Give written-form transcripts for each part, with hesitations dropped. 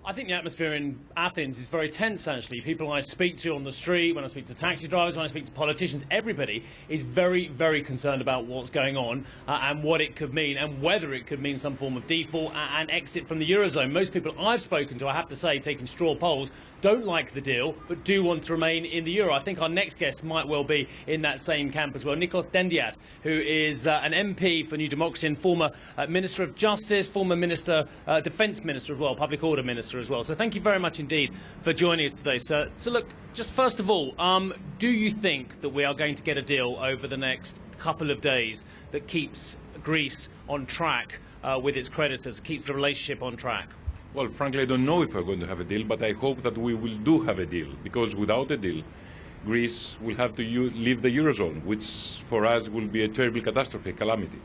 I think the atmosphere in Athens is very tense, actually. People I speak to on the street, when I speak to taxi drivers, when I speak to politicians, everybody is very, very concerned about what's going on and what it could mean and whether it could mean some form of default and exit from the Eurozone. Most people I've spoken to, I have to say, taking straw polls, don't like the deal, but do want to remain in the Euro. I think our next guest might well be in that same camp as well. Dένδιας, who is an MP for New Democracy and former Minister of Justice, former Minister, Defence Minister as well, Public Order Minister as well. So thank you very much indeed for joining us today, sir. So look, just first of all, do you think that we are going to get a deal over the next couple of days that keeps Greece on track with its creditors, keeps the relationship on track? Well, frankly, I don't know if we're going to have a deal, but I hope that we will do have a deal, because without a deal, Greece will have to leave the Eurozone, which for us will be a terrible catastrophe, a calamity.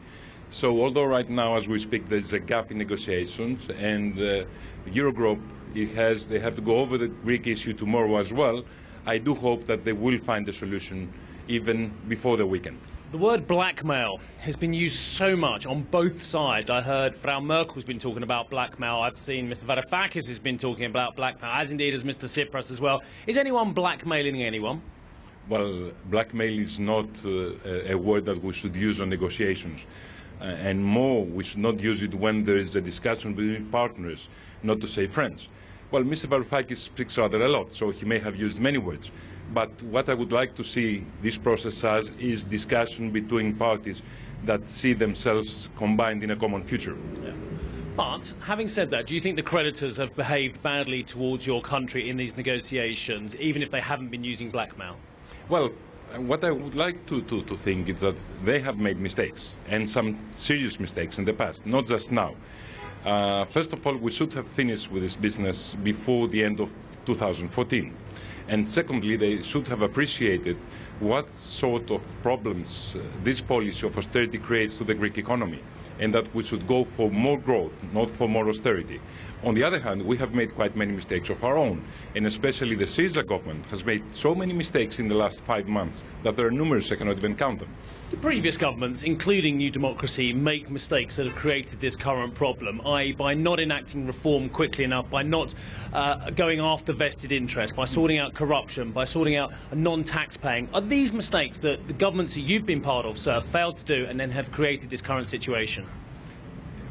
So although right now, as we speak, there's a gap in negotiations, and the Eurogroup, they have to go over the Greek issue tomorrow as well, I do hope that they will find a solution even before the weekend. The word blackmail has been used so much on both sides. I heard Frau Merkel's been talking about blackmail. I've seen Mr. Varoufakis has been talking about blackmail, as indeed has Mr. Tsipras as well. Is anyone blackmailing anyone? Well, blackmail is not a word that we should use on negotiations. And more, we should not use it when there is a discussion between partners, not to say friends. Well, Mr. Varoufakis speaks rather a lot, so he may have used many words. But what I would like to see this process as is discussion between parties that see themselves combined in a common future. Yeah. But, having said that, do you think the creditors have behaved badly towards your country in these negotiations, even if they haven't been using blackmail? Well, what I would like to think is that they have made mistakes, and some serious mistakes in the past, not just now. First of all, we should have finished with this business before the end of 2014. And secondly, they should have appreciated what sort of problems this policy of austerity creates to the Greek economy, and that we should go for more growth, not for more austerity. On the other hand, we have made quite many mistakes of our own, and especially the Syriza government has made so many mistakes in the last 5 months that there are numerous, I cannot even count them. The previous governments, including New Democracy, make mistakes that have created this current problem, i.e. by not enacting reform quickly enough, by not going after vested interests, by sorting out corruption, by sorting out non-tax paying. Are these mistakes that the governments that you've been part of, sir, failed to do and then have created this current situation?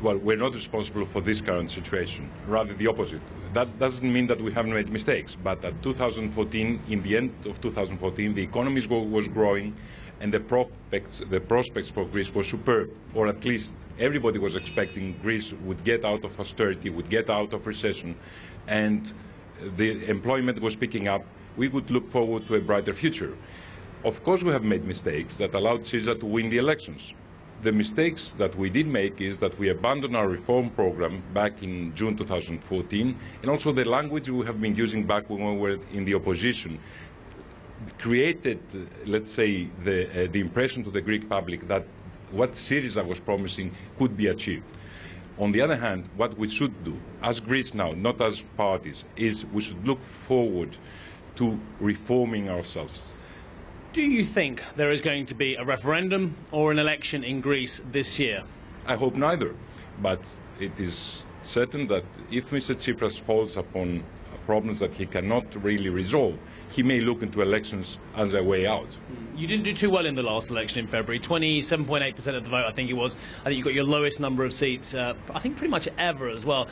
Well, we're not responsible for this current situation, rather the opposite. That doesn't mean that we haven't made mistakes, but at 2014, in the end of 2014, the economy was growing and the prospects for Greece were superb, or at least everybody was expecting Greece would get out of austerity, would get out of recession, and the employment was picking up. We would look forward to a brighter future. Of course, we have made mistakes that allowed Syriza to win the elections. The mistakes that we did make is that we abandoned our reform program back in June 2014, and also the language we have been using back when we were in the opposition created, let's say, the impression to the Greek public that what Syriza was promising could be achieved. On the other hand, what we should do, as Greece now, not as parties, is we should look forward to reforming ourselves. Do you think there is going to be a referendum or an election in Greece this year? I hope neither, but it is certain that if Mr. Tsipras falls upon problems that he cannot really resolve, he may look into elections as a way out. You didn't do too well in the last election in February. 27.8% of the vote, I think it was. I think you got your lowest number of seats, I think pretty much ever as well.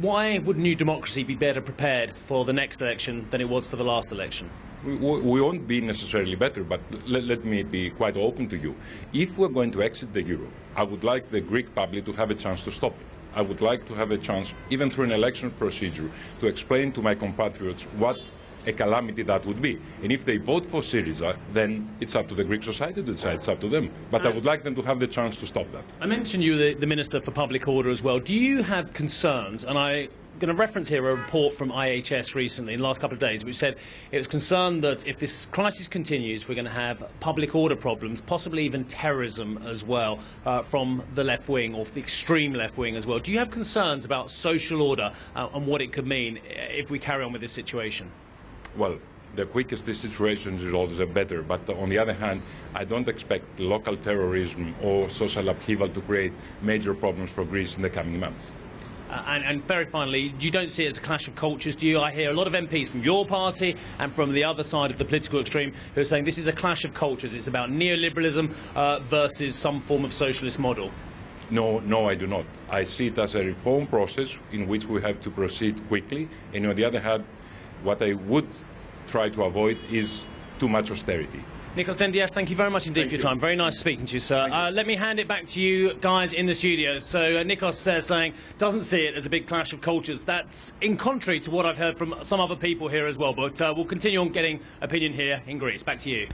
Why would New Democracy be better prepared for the next election than it was for the last election? We won't be necessarily better, but let me be quite open to you. If we're going to exit the euro, I would like the Greek public to have a chance to stop it. I would like to have a chance, even through an election procedure, to explain to my compatriots what a calamity that would be. And if they vote for Syriza, then it's up to the Greek society to decide. It's up to them. But I would like them to have the chance to stop that. I mentioned you, the Minister for Public Order as well. Do you have concerns, and I'm going to reference here a report from IHS recently in the last couple of days, which said it was concerned that if this crisis continues, we're going to have public order problems, possibly even terrorism as well, from the left wing or the extreme left wing as well. Do you have concerns about social order and what it could mean if we carry on with this situation? Well, the quicker this situation resolves, the better. But on the other hand, I don't expect local terrorism or social upheaval to create major problems for Greece in the coming months. And very finally, you don't see it as a clash of cultures, do you? I hear a lot of MPs from your party and from the other side of the political extreme who are saying this is a clash of cultures. It's about neoliberalism versus some form of socialist model. No, I do not. I see it as a reform process in which we have to proceed quickly. And on the other hand, what I would try to avoid is too much austerity. Nikos Dendyias, thank you very much indeed for your time. Very nice speaking to you, sir. Let me hand it back to you guys in the studio. So Nikos saying doesn't see it as a big clash of cultures. That's in contrary to what I've heard from some other people here as well. But we'll continue on getting opinion here in Greece. Back to you.